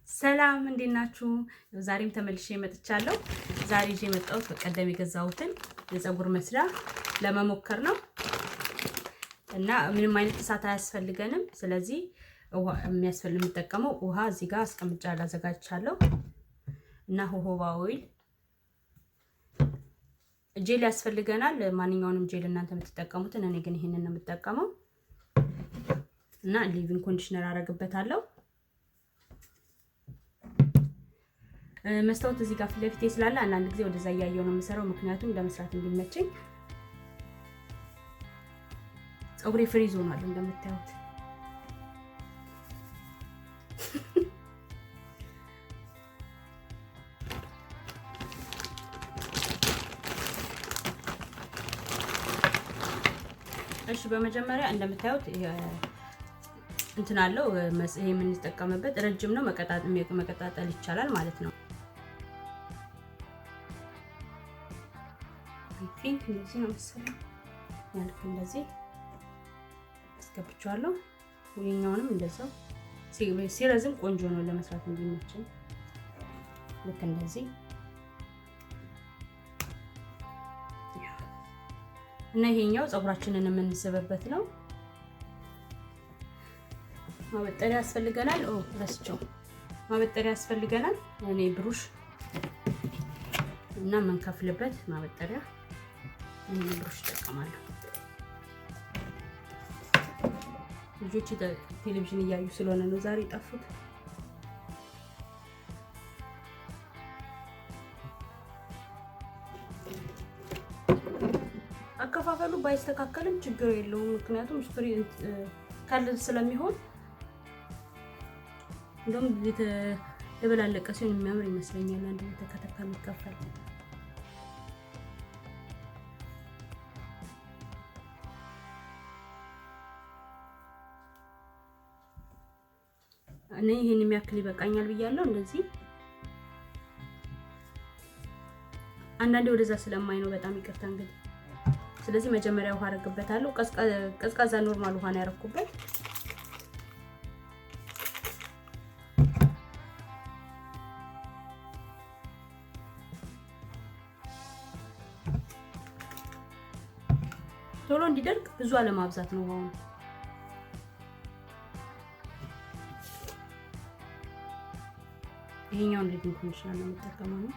ሰላም እንዴት ናችሁ? ዛሬም ተመልሼ መጥቻለሁ። ዛሬ ይዤ የመጣሁት በቀደም የገዛሁትን የፀጉር መስሪያ ለመሞከር ነው እና ምንም አይነት እሳት አያስፈልገንም። ስለዚህ ውሃ የምጠቀመው ውሃ እዚህ ጋር አስቀምጫለሁ አዘጋጅቻለሁ እና ሆሆባ ኦይል ጄል ያስፈልገናል። ማንኛውንም ጄል እናንተ የምትጠቀሙትን፣ እኔ ግን ይሄንን ነው የምጠቀመው እና ሊቪንግ ኮንዲሽነር አደርግበታለሁ። መስታወት እዚህ ጋር ፊት ለፊቴ ስላለ አንዳንድ ጊዜ ወደዛ እያየሁ ነው የምሰራው፣ ምክንያቱም ለመስራት እንዲመቸኝ። ፀጉሬ ፍሪዝ ሆኗል እንደምታዩት። እሺ በመጀመሪያ እንደምታዩት እንትን አለው። ይሄ የምንጠቀምበት ረጅም ነው፣ መቀጣጠል ይቻላል ማለት ነው። ፒንክ እንደዚህ ነው መሰለኝ። ያልኩ እንደዚህ አስገብቻለሁ። ሁለኛውንም እንደዛው ሲረዝም ቆንጆ ነው ለመስራት እንዲመቸኝ። ልክ እንደዚህ እና ይሄኛው ፀጉራችንን የምንስበበት ነው። ማበጠሪያ ያስፈልገናል። ረስቸው ማበጠሪያ ያስፈልገናል። እኔ ብሩሽ እና መንከፍልበት ማበጠሪያ ብሩሽ እጠቀማለሁ። ልጆች ቴሌቪዥን እያዩ ስለሆነ ነው ዛሬ ጠፉት። አከፋፈሉ ባይስተካከልም ችግር የለውም፣ ምክንያቱም ስትሪ ካለ ስለሚሆን እንደውም የተበላለቀ ሲሆን የሚያምር ይመስለኛል። አንድ ተከታታይ የሚከፈል እኔ ይሄን የሚያክል ይበቃኛል ብያለሁ። እንደዚህ አንዳንዴ ወደዛ ስለማይ ነው፣ በጣም ይቅርታ እንግዲህ። ስለዚህ መጀመሪያ ውሃ አደርግበታለሁ። ቀዝቃዛ ኖርማል ውሃ ነው ያደረኩበት። ቶሎ እንዲደርቅ ብዙ አለማብዛት ነው ውሃውን። ይሄኛውን ሊቪንግ ኮንዲሽነር ነው የምጠቀመው ነው።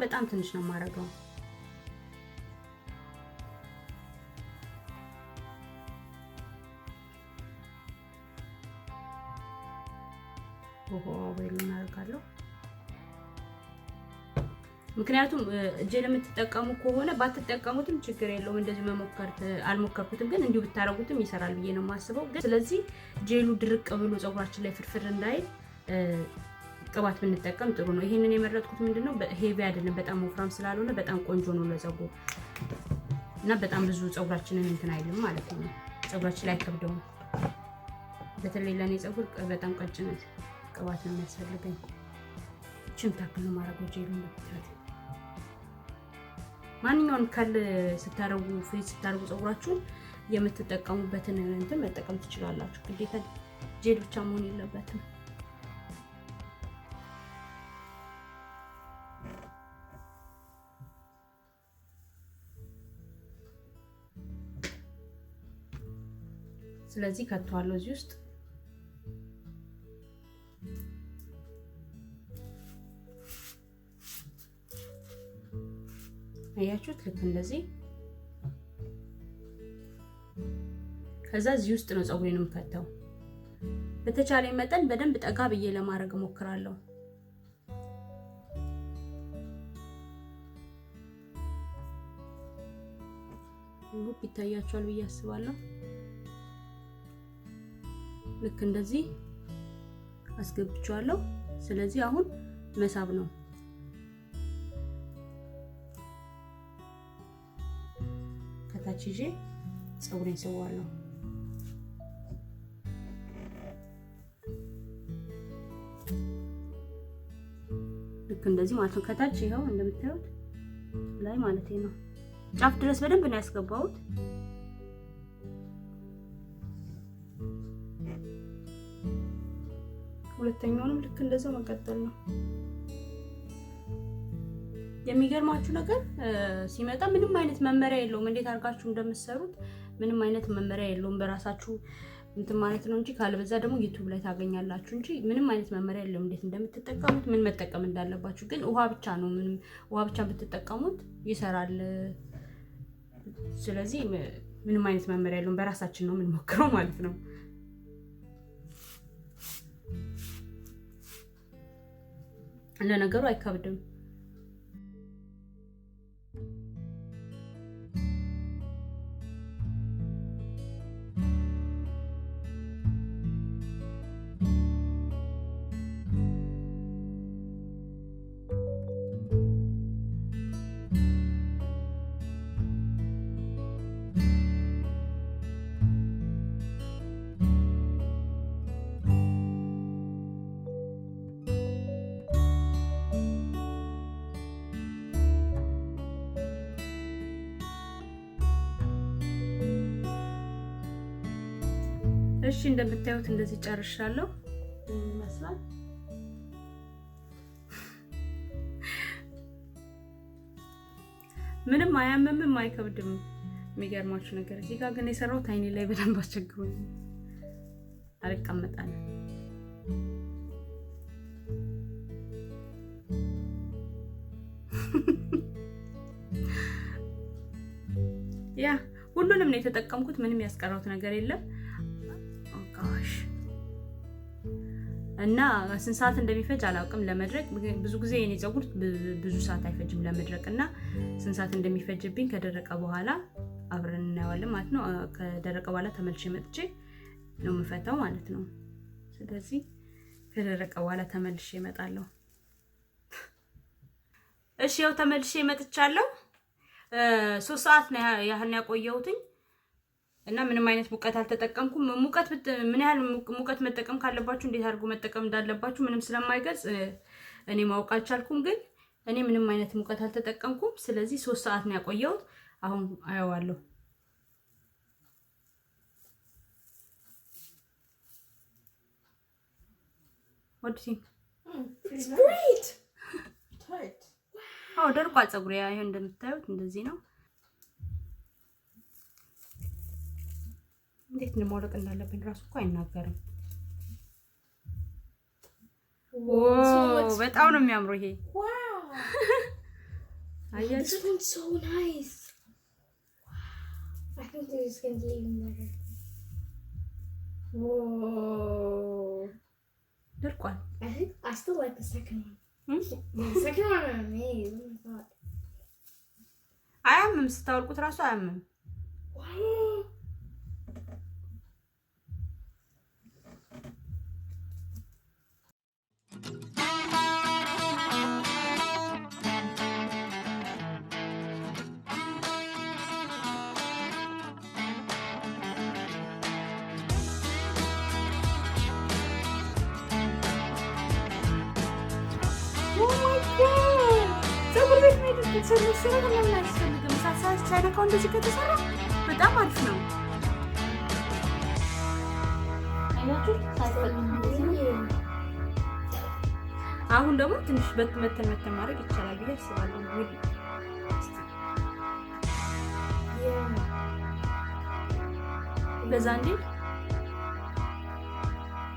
በጣም ትንሽ ነው የማደርገው። ኦይል እናደርጋለሁ። ምክንያቱም ጄል የምትጠቀሙ ከሆነ ባትጠቀሙትም ችግር የለውም። እንደዚህ አልሞከርኩትም፣ ግን እንዲሁ ብታረጉትም ይሰራል ብዬ ነው የማስበው። ግን ስለዚህ ጄሉ ድርቅ ብሎ ፀጉራችን ላይ ፍርፍር እንዳይል ቅባት ብንጠቀም ጥሩ ነው። ይሄንን የመረጥኩት ምንድነው ሄቪ አይደለም፣ በጣም ወፍራም ስላልሆነ በጣም ቆንጆ ነው ለፀጉር እና በጣም ብዙ ፀጉራችንን እንትን አይልም ማለት ነው። ፀጉራችን ላይ አይከብደውም። በተለይ ለኔ ፀጉር በጣም ቀጭን ቅባት ነው የሚያስፈልገኝ። እቺን ታክል ነው ማረገው ጄሉ ነው። ማንኛውንም ከል ስታረጉ ፍሪዝ ስታረጉ ፀጉራችሁን የምትጠቀሙበትን እንትን መጠቀም ትችላላችሁ። ግዴታ ጄል ብቻ መሆን የለበትም። ስለዚህ ከተዋለው እዚህ ውስጥ አያችሁት? ልክ እንደዚህ። ከዛ እዚህ ውስጥ ነው ፀጉሬን የምከተው። በተቻለኝ መጠን በደንብ ጠጋ ብዬ ለማድረግ እሞክራለሁ። ይታያችኋል ብዬ አስባለሁ። ልክ እንደዚህ አስገብቻለሁ። ስለዚህ አሁን መሳብ ነው። ከታች ይዤ ፀጉሬን ሰዋለሁ። ልክ እንደዚህ ማለት ነው። ከታች ይኸው እንደምታዩት ላይ ማለት ነው ጫፍ ድረስ በደንብ ነው ያስገባሁት። ሁለተኛውንም ልክ እንደዛው መቀጠል ነው። የሚገርማችሁ ነገር ሲመጣ ምንም አይነት መመሪያ የለውም። እንዴት አድርጋችሁ እንደምትሰሩት ምንም አይነት መመሪያ የለውም። በራሳችሁ እንትን ማለት ነው እንጂ ካልበዛ ደግሞ ዩቲዩብ ላይ ታገኛላችሁ እንጂ ምንም አይነት መመሪያ የለውም እንዴት እንደምትጠቀሙት ምን መጠቀም እንዳለባችሁ። ግን ውሃ ብቻ ነው ውሃ ብቻ ብትጠቀሙት ይሰራል። ስለዚህ ምንም አይነት መመሪያ የለውም። በራሳችን ነው የምንሞክረው ማለት ነው። ለነገሩ አይከብድም። እሺ እንደምታዩት እንደዚህ ጨርሻለሁ። ይመስላል ምንም አያመምም፣ አይከብድም። የሚገርማችሁ ነገር እዚህ ጋር ግን የሰራሁት አይኔ ላይ በደንብ አስቸግሮኝ አልቀመጣለሁ። ያ ሁሉንም ነው የተጠቀምኩት። ምንም ያስቀረውት ነገር የለም። እና ስንት ሰዓት እንደሚፈጅ አላውቅም ለመድረቅ። ብዙ ጊዜ የኔ ፀጉር ብዙ ሰዓት አይፈጅም ለመድረቅ እና ስንት ሰዓት እንደሚፈጅብኝ ከደረቀ በኋላ አብረን እናየዋለን ማለት ነው። ከደረቀ በኋላ ተመልሼ መጥቼ ነው የምፈታው ማለት ነው። ስለዚህ ከደረቀ በኋላ ተመልሼ እመጣለሁ። እሺ ያው ተመልሼ መጥቻለሁ። 3 ሰዓት ነው ያህል ያቆየሁትኝ እና ምንም አይነት ሙቀት አልተጠቀምኩም። ሙቀት ምን ያህል ሙቀት መጠቀም ካለባችሁ እንዴት አድርጎ መጠቀም እንዳለባችሁ ምንም ስለማይገልጽ እኔ ማወቅ አልቻልኩም። ግን እኔ ምንም አይነት ሙቀት አልተጠቀምኩም። ስለዚህ 3 ሰዓት ነው ያቆየሁት። አሁን አየዋለሁ። What do you think? It's great. Tight. አዎ ደርቋል ፀጉሬ። ይሄን እንደምታዩት እንደዚህ ነው። እንዴት ነው ማውለቅ እንዳለብኝ ራሱ እኮ አይናገርም። ዋው በጣም ነው የሚያምረው ይሄ። Wow. አያችሁ? This one's so nice. I think this is going to be even better. Whoa. ደርቋል። I still like the second one. The second one I made. Oh my god. አያምም ስታወልቁት ራሱ አያምም። Wow. እንደዚህ ከተሰራ በጣም አሪፍ ነው። አይናችሁ አሁን ደግሞ ትንሽ መተን ማድረግ ይቻላል ብዬ አስባለሁ። በዛ እንዴ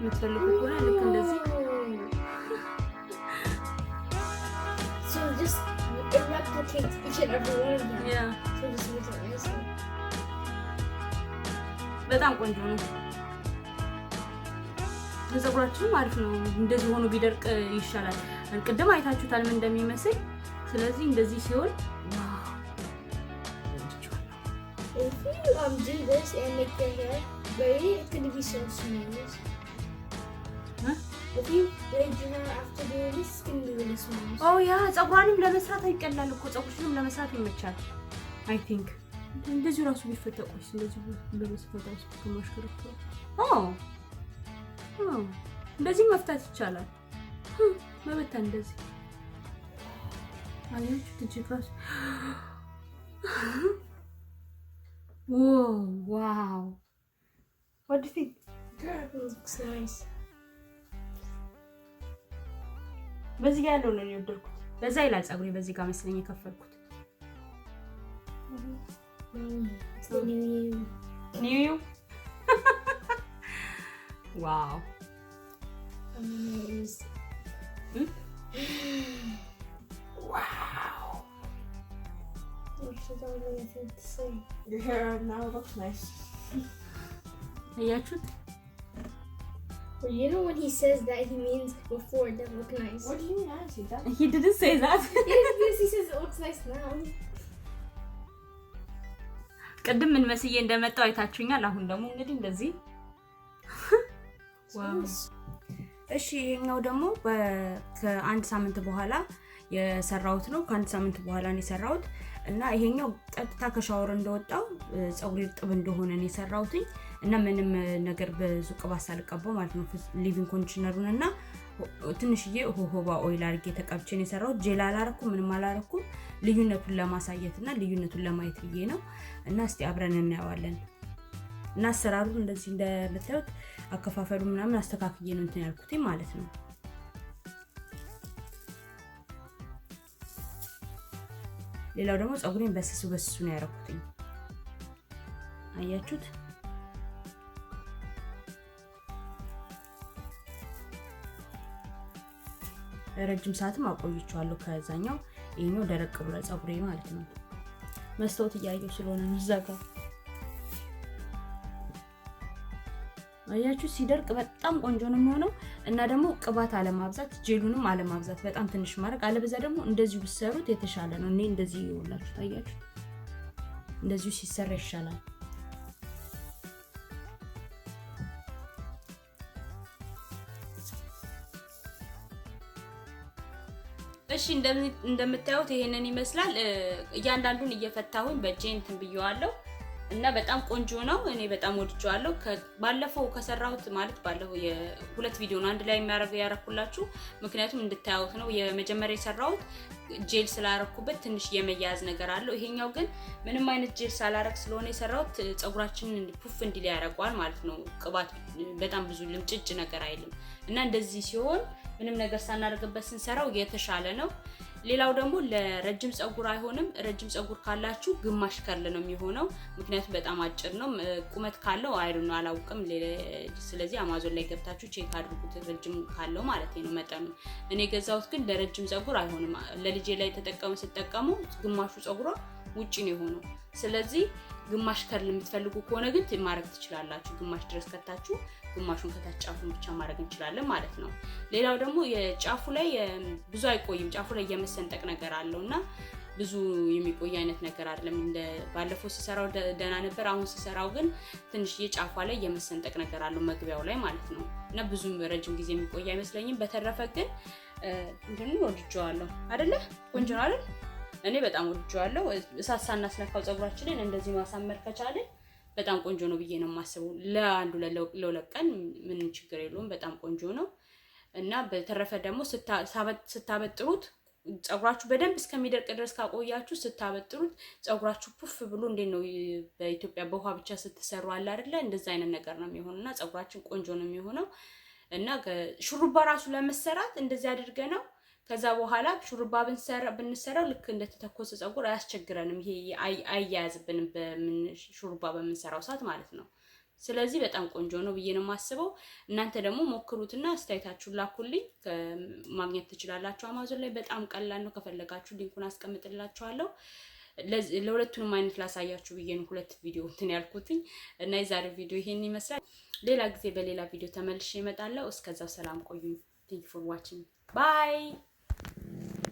የምትፈልጉት ሆነ ልክ እንደዚህ So just it replicates each and every one of them. Yeah. So just makes it nice. በጣም ቆንጆ ነው። ለፀጉራችንም አሪፍ ነው። እንደዚህ ሆኖ ቢደርቅ ይሻላል። ቅድም አይታችሁታል ምን እንደሚመስል። ስለዚህ እንደዚህ ሲሆን ዋው! If you do this and make your hair very, it's going to be so smooth. Huh? If you braid your hair after doing this, it's going to be really smooth. Oh yeah, ፀጉራንም ለመስራት አይቀላል እኮ ፀጉርሽንም ለመስራት ይመቻል። I think እንደዚህ ራሱ ቢፈተቁስ እንደዚህ በመስፈታው ከማሽከረከሩ እንደዚህ መፍታት ይቻላል። መበታ እንደዚህ አያችሁ ትጅፋስ wow. What do you think? It looks nice. በዚህ ጋር ያለው ነው የወደድኩት። በዛ ይላል ፀጉሬ በዚህ ጋር መስለኝ የከፈልኩት። ኒው ዋው ዋው Your hair now looks nice. አያችሁት? Well, you know when he says that, he means before it doesn't look nice. What do you mean? I didn't see that. He didn't say that. Yes, because he says it looks nice now. ቅድም ምን መስዬ እንደመጣው አይታችሁኛል። አሁን ደግሞ እንግዲህ እንደዚህ ዋው። እሺ ይሄኛው ደግሞ ከአንድ ሳምንት በኋላ የሰራሁት ነው። ከአንድ ሳምንት በኋላ ነው የሰራሁት እና ይሄኛው ቀጥታ ከሻወር እንደወጣው ፀጉሬ ጥብ እንደሆነ ነው የሰራሁት እና ምንም ነገር ብዙ ቅባት ሳልቀባው ማለት ነው። ሊቪንግ ኮንዲሽነሩን እና ትንሽዬ ሆሆባ ኦይል አድርጌ ተቀብቼ ነው የሰራሁት። ጄል አላረኩም፣ ምንም አላረኩም። ልዩነቱን ለማሳየት እና ልዩነቱን ለማየት ብዬ ነው እና እስቲ አብረን እናየዋለን። እና አሰራሩን እንደዚህ እንደምታዩት አከፋፈሉ ምናምን አስተካክዬ ነው እንትን ያልኩት ማለት ነው። ሌላው ደግሞ ፀጉሬን በስሱ ነው ያረኩት። አያችሁት? ረጅም ሰዓትም አቆይቼዋለሁ ከዛኛው። ይሄኛው ደረቅ ብሎ ፀጉሬ ማለት ነው። መስታወት እያየሁ ስለሆነ ነው ዘጋ። አያችሁ ሲደርቅ በጣም ቆንጆ ነው የሚሆነው እና ደግሞ ቅባት አለማብዛት፣ ጄሉንም አለማብዛት፣ በጣም ትንሽ ማድረግ። አለበዛ ደግሞ እንደዚሁ ቢሰሩት የተሻለ ነው። እኔ እንደዚህ ይውላችሁ ታያችሁ፣ እንደዚሁ ሲሰራ ይሻላል። እሺ እንደምታዩት ይሄንን ይመስላል። እያንዳንዱን እየፈታሁኝ በእጄ እንትን ብየዋለሁ እና በጣም ቆንጆ ነው። እኔ በጣም ወድጄዋለሁ። ባለፈው ከሰራሁት ማለት ባለፈው የሁለት ቪዲዮ ነው አንድ ላይ ያረኩላችሁ፣ ምክንያቱም እንድታዩት ነው። የመጀመሪያ የሰራሁት ጄል ስላረኩበት ትንሽ የመያዝ ነገር አለው። ይሄኛው ግን ምንም አይነት ጄል ሳላረክ ስለሆነ የሰራሁት ፀጉራችንን ፑፍ እንዲል ያደርገዋል ማለት ነው። ቅባት በጣም ብዙ ልምጭጭ ነገር አይልም እና እንደዚህ ሲሆን ምንም ነገር ሳናደርግበት ስንሰራው የተሻለ ነው። ሌላው ደግሞ ለረጅም ፀጉር አይሆንም። ረጅም ፀጉር ካላችሁ ግማሽ ከርል ነው የሚሆነው፣ ምክንያቱም በጣም አጭር ነው። ቁመት ካለው አይሩን አላውቅም። ስለዚህ አማዞን ላይ ገብታችሁ ቼክ አድርጉት፣ ረጅም ካለው ማለት ነው መጠኑ። እኔ ገዛሁት ግን ለረጅም ፀጉር አይሆንም። ለልጄ ላይ ተጠቀሙ ግማሹ ፀጉሯ ውጪ ነው የሆነው። ስለዚህ ግማሽ ከርል የምትፈልጉ ከሆነ ግን ማድረግ ትችላላችሁ። ግማሽ ድረስ ከታችሁ ግማሹን ከታች ጫፉን ብቻ ማድረግ እንችላለን ማለት ነው። ሌላው ደግሞ የጫፉ ላይ ብዙ አይቆይም። ጫፉ ላይ የመሰንጠቅ ነገር አለውና ብዙ የሚቆይ አይነት ነገር አይደለም። እንደ ባለፈው ሲሰራው ደህና ነበር። አሁን ሲሰራው ግን ትንሽ የጫፏ ላይ የመሰንጠቅ ነገር አለው መግቢያው ላይ ማለት ነው እና ብዙም ረጅም ጊዜ የሚቆይ አይመስለኝም። በተረፈ ግን እንደምን ወድጄዋለሁ አይደለ? ቆንጆ ነው አይደል? እኔ በጣም ወድጄዋለሁ። እሳት ሳናስነካው ፀጉራችንን እንደዚህ ማሳመር ከቻለን በጣም ቆንጆ ነው ብዬ ነው የማስበው። ለአንዱ ለሁለት ቀን ምንም ችግር የለውም። በጣም ቆንጆ ነው እና በተረፈ ደግሞ ስታበጥሩት ፀጉራችሁ በደንብ እስከሚደርቅ ድረስ ካቆያችሁ ስታበጥሩት ፀጉራችሁ ፑፍ ብሎ እንዴት ነው በኢትዮጵያ በውሃ ብቻ ስትሰሩ አለ አይደለ? እንደዛ አይነት ነገር ነው የሚሆነውና ፀጉራችን ቆንጆ ነው የሚሆነው እና ሹሩባ ራሱ ለመሰራት እንደዚህ አድርገ ነው። ከዛ በኋላ ሹሩባ ብንሰራው ልክ እንደተተኮሰ ፀጉር አያስቸግረንም። ይሄ አያያዝብንም ሹሩባ በምንሰራው ሰዓት ማለት ነው። ስለዚህ በጣም ቆንጆ ነው ብዬ ነው የማስበው። እናንተ ደግሞ ሞክሩትና አስተያየታችሁን ላኩልኝ። ማግኘት ትችላላችሁ አማዞን ላይ። በጣም ቀላል ነው። ከፈለጋችሁ ሊንኩን አስቀምጥላችኋለሁ። ለሁለቱንም አይነት ላሳያችሁ ብዬ ነው ሁለት ቪዲዮ እንትን ያልኩትኝ እና የዛሬው ቪዲዮ ይሄን ይመስላል። ሌላ ጊዜ በሌላ ቪዲዮ ተመልሼ እመጣለሁ። እስከዛው ሰላም ቆዩኝ። Thank you for watching. Bye.